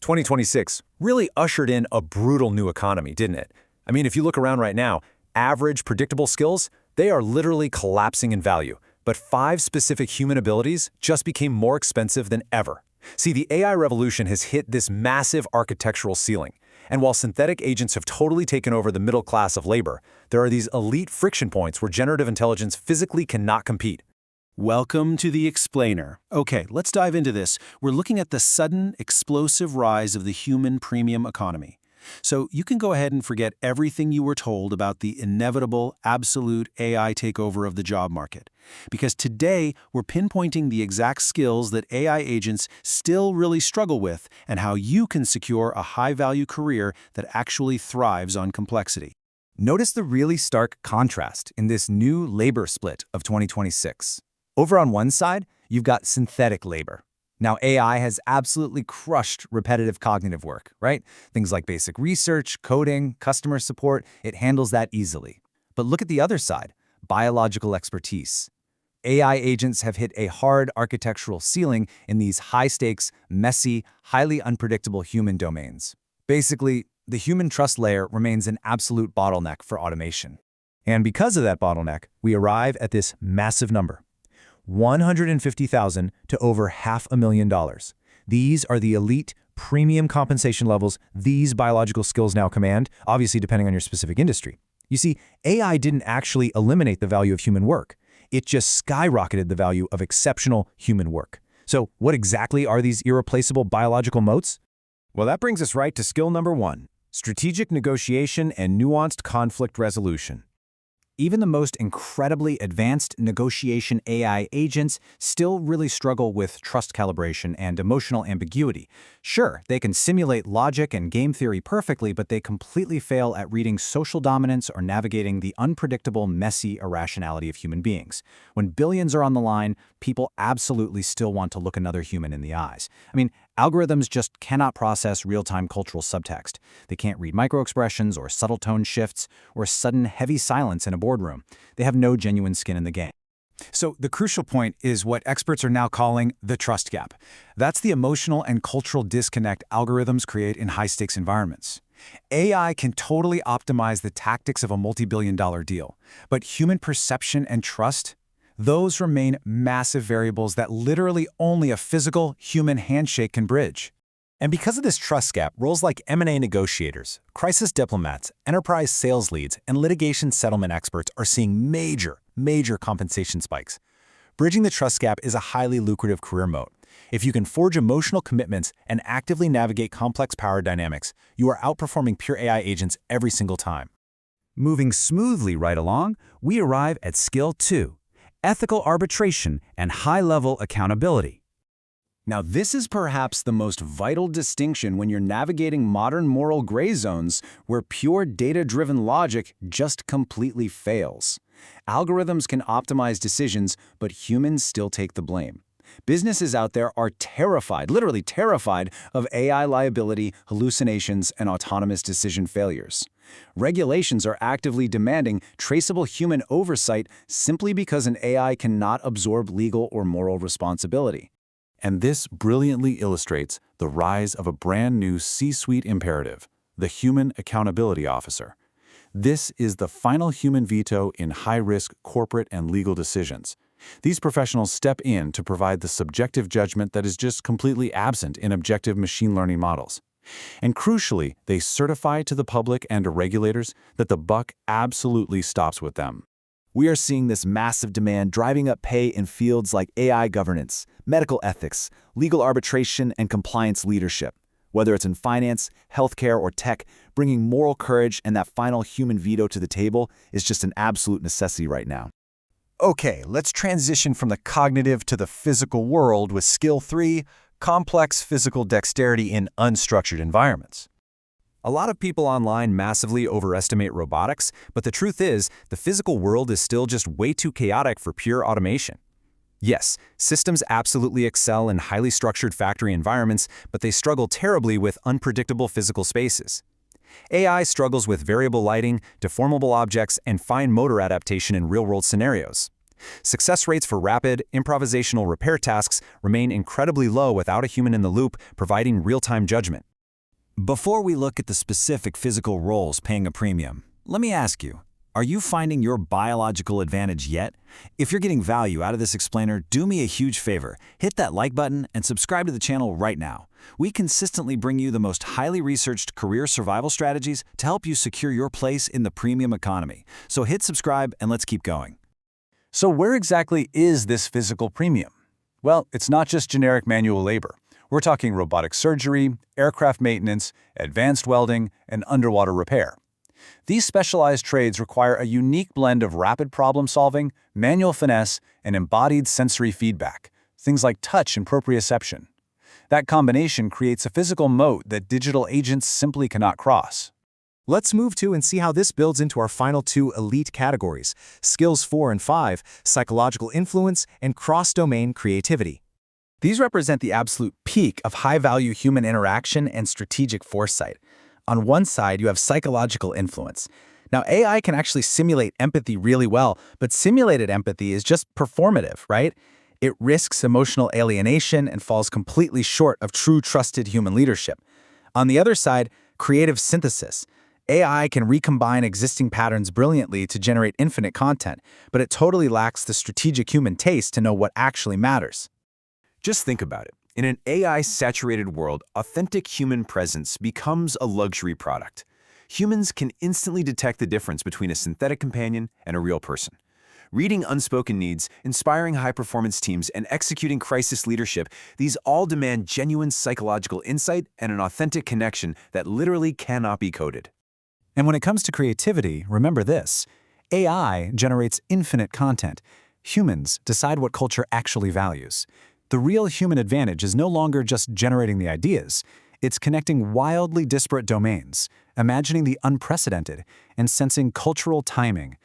2026 really ushered in a brutal new economy, didn't it? I mean, if you look around right now, average, predictable skills, they are literally collapsing in value. But 5 specific human abilities just became more expensive than ever. See, the AI revolution has hit this massive architectural ceiling. And while synthetic agents have totally taken over the middle class of labor, there are these elite friction points where generative intelligence physically cannot compete. Welcome to The Explainer. Okay, let's dive into this. We're looking at the sudden, explosive rise of the human premium economy. So you can go ahead and forget everything you were told about the inevitable, absolute AI takeover of the job market. Because today, we're pinpointing the exact skills that AI agents still really struggle with and how you can secure a high-value career that actually thrives on complexity. Notice the really stark contrast in this new labor split of 2026. Over on one side, you've got synthetic labor. Now, AI has absolutely crushed repetitive cognitive work, right? Things like basic research, coding, customer support, it handles that easily. But look at the other side, biological expertise. AI agents have hit a hard architectural ceiling in these high-stakes, messy, highly unpredictable human domains. Basically, the human trust layer remains an absolute bottleneck for automation. And because of that bottleneck, we arrive at this massive number. 150,000 to over $500,000. These are the elite, premium compensation levels these biological skills now command, obviously depending on your specific industry. You see, AI didn't actually eliminate the value of human work. It just skyrocketed the value of exceptional human work. So what exactly are these irreplaceable biological moats? Well, that brings us right to skill number 1, strategic negotiation and nuanced conflict resolution. Even the most incredibly advanced negotiation AI agents still really struggle with trust calibration and emotional ambiguity. Sure, they can simulate logic and game theory perfectly, but they completely fail at reading social dominance or navigating the unpredictable, messy irrationality of human beings. When billions are on the line, people absolutely still want to look another human in the eyes. I mean, algorithms just cannot process real-time cultural subtext. They can't read microexpressions or subtle tone shifts or sudden heavy silence in a boardroom. They have no genuine skin in the game. So the crucial point is what experts are now calling the trust gap. That's the emotional and cultural disconnect algorithms create in high-stakes environments. AI can totally optimize the tactics of a multi-billion-dollar deal, but human perception and trust, those remain massive variables that literally only a physical, human handshake can bridge. And because of this trust gap, roles like M&A negotiators, crisis diplomats, enterprise sales leads, and litigation settlement experts are seeing major compensation spikes. Bridging the trust gap is a highly lucrative career moat. If you can forge emotional commitments and actively navigate complex power dynamics, you are outperforming pure AI agents every single time. Moving smoothly right along, we arrive at skill 2. Ethical arbitration and high-level accountability. Now, this is perhaps the most vital distinction when you're navigating modern moral gray zones where pure data-driven logic just completely fails. Algorithms can optimize decisions, but humans still take the blame. Businesses out there are terrified, literally terrified, of AI liability, hallucinations, and autonomous decision failures. Regulations are actively demanding traceable human oversight simply because an AI cannot absorb legal or moral responsibility. And this brilliantly illustrates the rise of a brand new C-suite imperative, the Human Accountability Officer. This is the final human veto in high-risk corporate and legal decisions. These professionals step in to provide the subjective judgment that is just completely absent in objective machine learning models. And crucially, they certify to the public and to regulators that the buck absolutely stops with them. We are seeing this massive demand driving up pay in fields like AI governance, medical ethics, legal arbitration, and compliance leadership. Whether it's in finance, healthcare, or tech, bringing moral courage and that final human veto to the table is just an absolute necessity right now. Okay, let's transition from the cognitive to the physical world with skill 3, complex physical dexterity in unstructured environments. A lot of people online massively overestimate robotics, but the truth is, the physical world is still just way too chaotic for pure automation. Yes, systems absolutely excel in highly structured factory environments, but they struggle terribly with unpredictable physical spaces. AI struggles with variable lighting, deformable objects, and fine motor adaptation in real-world scenarios. Success rates for rapid, improvisational repair tasks remain incredibly low without a human in the loop providing real-time judgment. Before we look at the specific physical roles paying a premium, let me ask you, are you finding your biological advantage yet? If you're getting value out of this explainer, do me a huge favor. Hit that like button and subscribe to the channel right now. We consistently bring you the most highly researched career survival strategies to help you secure your place in the premium economy. So hit subscribe and let's keep going. So where exactly is this physical premium? Well, it's not just generic manual labor. We're talking robotic surgery, aircraft maintenance, advanced welding, and underwater repair. These specialized trades require a unique blend of rapid problem-solving, manual finesse, and embodied sensory feedback, things like touch and proprioception. That combination creates a physical moat that digital agents simply cannot cross. Let's move to and see how this builds into our final two elite categories, skills 4 and 5, psychological influence and cross-domain creativity. These represent the absolute peak of high-value human interaction and strategic foresight. On one side, you have psychological influence. Now, AI can actually simulate empathy really well, but simulated empathy is just performative, right? It risks emotional alienation and falls completely short of true trusted human leadership. On the other side, creative synthesis. AI can recombine existing patterns brilliantly to generate infinite content, but it totally lacks the strategic human taste to know what actually matters. Just think about it. In an AI-saturated world, authentic human presence becomes a luxury product. Humans can instantly detect the difference between a synthetic companion and a real person. Reading unspoken needs, inspiring high-performance teams, and executing crisis leadership, these all demand genuine psychological insight and an authentic connection that literally cannot be coded. And when it comes to creativity, remember this. AI generates infinite content. Humans decide what culture actually values. The real human advantage is no longer just generating the ideas. It's connecting wildly disparate domains, imagining the unprecedented, and sensing cultural timing.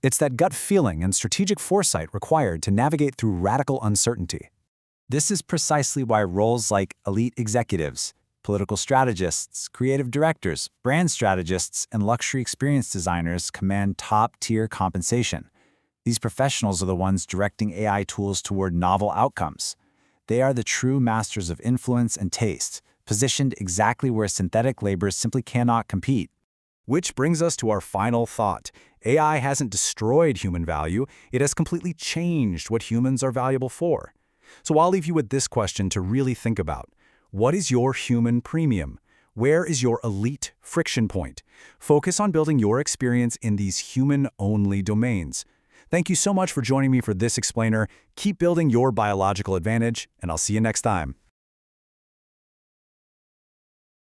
It's that gut feeling and strategic foresight required to navigate through radical uncertainty. This is precisely why roles like elite executives, political strategists, creative directors, brand strategists, and luxury experience designers command top-tier compensation. These professionals are the ones directing AI tools toward novel outcomes. They are the true masters of influence and taste, positioned exactly where synthetic labor simply cannot compete. Which brings us to our final thought. AI hasn't destroyed human value, it has completely changed what humans are valuable for. So I'll leave you with this question to really think about. What is your human premium? Where is your elite friction point? Focus on building your experience in these human-only domains. Thank you so much for joining me for this explainer. Keep building your biological advantage, and I'll see you next time.